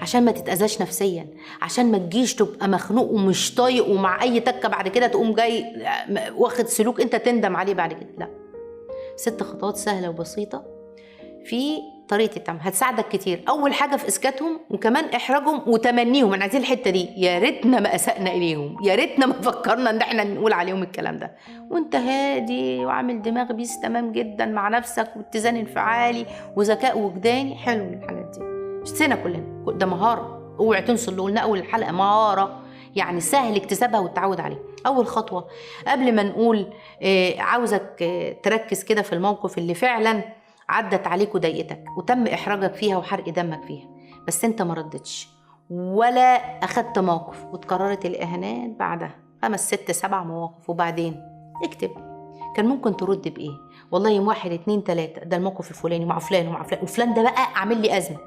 عشان ما تتأذاش نفسيا، عشان ما تجيش تبقى مخنوق ومش طايق ومع اي تكه بعد كده تقوم جاي واخد سلوك انت تندم عليه بعد كده. لا، 6 خطوات سهله وبسيطه في طريقه التعامل هتساعدك كتير. اول حاجه في اسكاتهم وكمان احراجهم وتمنيهم. انا عايزين الحته دي، يا ريتنا ما اسأنا اليهم، يا ريتنا ما فكرنا ان احنا نقول عليهم الكلام ده. وانت هادي وعامل دماغ بيس تمام جدا مع نفسك واتزان انفعالي وذكاء وجداني، حلو الحاجات دي اشتنا كلنا، ده مهاره. اوعي تنسوا اللي قلنا اول الحلقه، مهاره يعني سهل اكتسابها والتعود عليها. اول خطوه قبل ما نقول عاوزك تركز كده في الموقف اللي فعلا عدت عليك وضايقتك وتم احراجك فيها وحرق دمك فيها، بس انت ما ردتش ولا اخدت موقف وتكررت الاهانات بعدها 5 6 7 مواقف، وبعدين اكتب كان ممكن ترد بايه. والله يوم 1 2 3 ده الموقف الفلاني مع فلان ومع فلان وفلان ده بقى عامل لي ازمه،